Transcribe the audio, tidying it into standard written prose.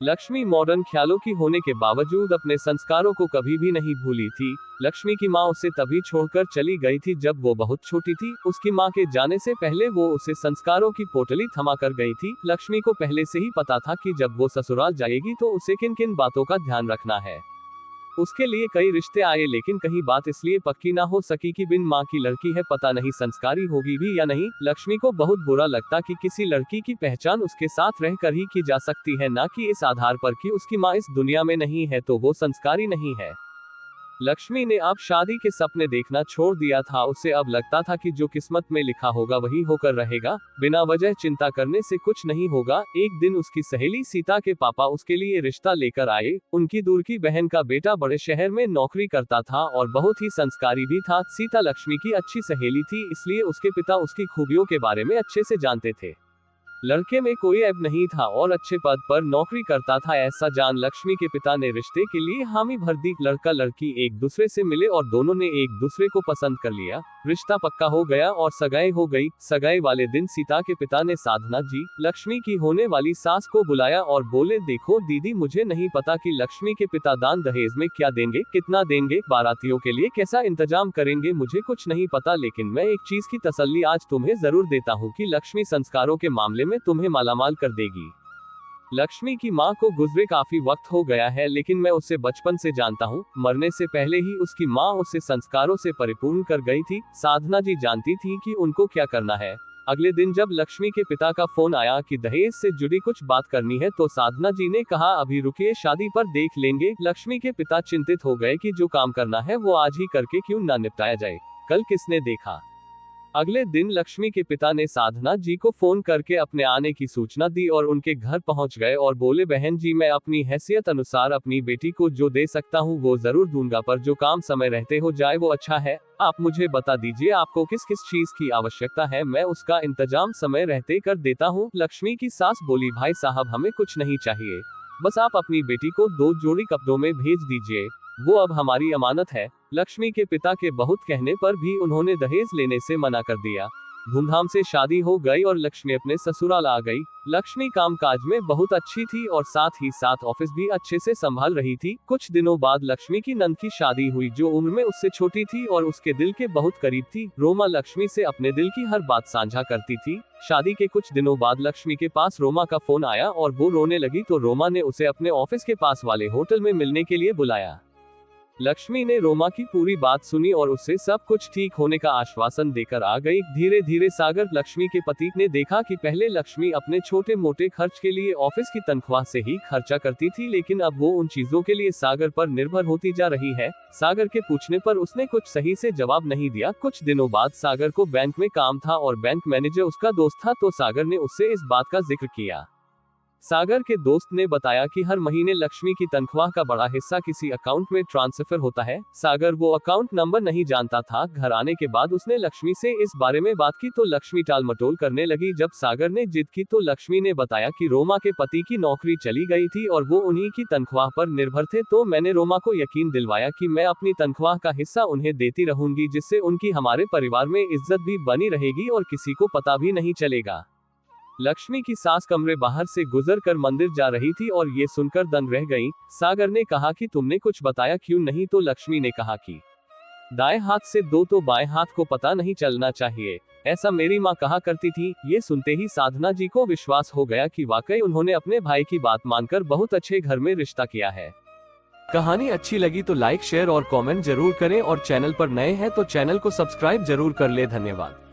Lakshmi modern ख्यालों की होने के बावजूद अपने संस्कारों को कभी भी नहीं भूली थी। लक्ष्मी की माँ उसे तभी छोड़कर चली गई थी जब वो बहुत छोटी थी। उसकी माँ के जाने से पहले वो उसे संस्कारों की पोटली थमा कर गई थी। लक्ष्मी को पहले से ही पता था कि जब वो ससुराल जाएगी तो उसे किन किन बातों का ध्यान रखना है। उसके लिए कई रिश्ते आए, लेकिन कहीं बात इसलिए पक्की ना हो सकी कि बिन माँ की लड़की है, पता नहीं संस्कारी होगी भी या नहीं। लक्ष्मी को बहुत बुरा लगता कि किसी लड़की की पहचान उसके साथ रहकर ही की जा सकती है, ना कि इस आधार पर कि उसकी माँ इस दुनिया में नहीं है तो वो संस्कारी नहीं है। लक्ष्मी ने अब शादी के सपने देखना छोड़ दिया था। उसे अब लगता था कि जो किस्मत में लिखा होगा वही होकर रहेगा। बिना वजह चिंता करने से कुछ नहीं होगा। एक दिन उसकी सहेली सीता के पापा उसके लिए रिश्ता लेकर आए। उनकी दूर की बहन का बेटा बड़े शहर में नौकरी करता था और बहुत ही संस्कारी भी था। सीता लक्ष्मी की अच्छी सहेली थी, इसलिए उसके पिता उसकी खूबियों के बारे में अच्छे से जानते थे। लड़के में कोई ऐब नहीं था और अच्छे पद पर नौकरी करता था। ऐसा जान लक्ष्मी के पिता ने रिश्ते के लिए हामी भर दी। लड़का लड़की एक दूसरे से मिले और दोनों ने एक दूसरे को पसंद कर लिया। रिश्ता पक्का हो गया और सगाई हो गई। सगाई वाले दिन सीता के पिता ने साधना जी, लक्ष्मी की होने वाली सास को बुलाया और बोले, देखो दीदी, मुझे नहीं पता कि लक्ष्मी के पिता दान दहेज में क्या देंगे, कितना देंगे, बारातियों के लिए कैसा इंतजाम करेंगे, मुझे कुछ नहीं पता, लेकिन मैं एक चीज की तसल्ली आज तुम्हें जरूर देता हूँ कि लक्ष्मी संस्कारों के मामले में तुम्हें मालामाल कर देगी। लक्ष्मी की माँ को गुजरे काफी वक्त हो गया है, लेकिन मैं उसे बचपन से जानता हूँ। मरने से पहले ही उसकी माँ उसे संस्कारों से परिपूर्ण कर गई थी। साधना जी जानती थी कि उनको क्या करना है। अगले दिन जब लक्ष्मी के पिता का फोन आया कि दहेज से जुड़ी कुछ बात करनी है, तो साधना जी ने कहा, अभी रुकिए, शादी पर देख लेंगे। लक्ष्मी के पिता चिंतित हो गए कि जो काम करना है वो आज ही करके क्यों ना निपटाया जाए, कल किसने देखा। अगले दिन लक्ष्मी के पिता ने साधना जी को फोन करके अपने आने की सूचना दी और उनके घर पहुंच गए और बोले, बहन जी, मैं अपनी हैसियत अनुसार अपनी बेटी को जो दे सकता हूं वो जरूर दूंगा, पर जो काम समय रहते हो जाए वो अच्छा है। आप मुझे बता दीजिए आपको किस किस चीज की आवश्यकता है, मैं उसका इंतजाम समय रहते कर देता हूँ। लक्ष्मी की सास बोली, भाई साहब, हमें कुछ नहीं चाहिए, बस आप अपनी बेटी को 2 जोड़ी कपड़ों में भेज दीजिए, वो अब हमारी अमानत है। लक्ष्मी के पिता के बहुत कहने पर भी उन्होंने दहेज लेने से मना कर दिया। धूमधाम से शादी हो गई और लक्ष्मी अपने ससुराल आ गई। लक्ष्मी कामकाज में बहुत अच्छी थी और साथ ही साथ ऑफिस भी अच्छे से संभाल रही थी। कुछ दिनों बाद लक्ष्मी की नंद की शादी हुई, जो उम्र में उससे छोटी थी और उसके दिल के बहुत करीब थी। रोमा लक्ष्मी से अपने दिल की हर बात साझा करती थी। शादी के कुछ दिनों बाद लक्ष्मी के पास रोमा का फोन आया और वो रोने लगी, तो रोमा ने उसे अपने ऑफिस के पास वाले होटल में मिलने के लिए बुलाया। लक्ष्मी ने रोमा की पूरी बात सुनी और उससे सब कुछ ठीक होने का आश्वासन देकर आ गई। धीरे धीरे सागर, लक्ष्मी के पति, ने देखा कि पहले लक्ष्मी अपने छोटे मोटे खर्च के लिए ऑफिस की तनख्वाह से ही खर्चा करती थी, लेकिन अब वो उन चीजों के लिए सागर पर निर्भर होती जा रही है। सागर के पूछने पर उसने कुछ सही से जवाब नहीं दिया। कुछ दिनों बाद सागर को बैंक में काम था और बैंक मैनेजर उसका दोस्त था, तो सागर ने उससे इस बात का जिक्र किया। सागर के दोस्त ने बताया कि हर महीने लक्ष्मी की तनख्वाह का बड़ा हिस्सा किसी अकाउंट में ट्रांसफर होता है। सागर वो अकाउंट नंबर नहीं जानता था। घर आने के बाद उसने लक्ष्मी से इस बारे में बात की तो लक्ष्मी टाल मटोल करने लगी। जब सागर ने जिद की तो लक्ष्मी ने बताया कि रोमा के पति की नौकरी चली गई थी और वो उन्हीं की तनख्वाह पर निर्भर थे, तो मैंने रोमा को यकीन दिलवाया कि मैं अपनी तनख्वाह का हिस्सा उन्हें देती रहूंगी, जिससे उनकी हमारे परिवार में इज्जत भी बनी रहेगी और किसी को पता भी नहीं चलेगा। लक्ष्मी की सास कमरे बाहर से गुजर कर मंदिर जा रही थी और ये सुनकर दंग रह गई। सागर ने कहा कि तुमने कुछ बताया क्यों नहीं, तो लक्ष्मी ने कहा कि दाएं हाथ से दो तो बाएं हाथ को पता नहीं चलना चाहिए, ऐसा मेरी माँ कहा करती थी। ये सुनते ही साधना जी को विश्वास हो गया कि वाकई उन्होंने अपने भाई की बात मानकर बहुत अच्छे घर में रिश्ता किया है। कहानी अच्छी लगी तो लाइक, शेयर और कमेंट जरूर करें और चैनल पर नए हैं तो चैनल को सब्सक्राइब जरूर कर ले। धन्यवाद।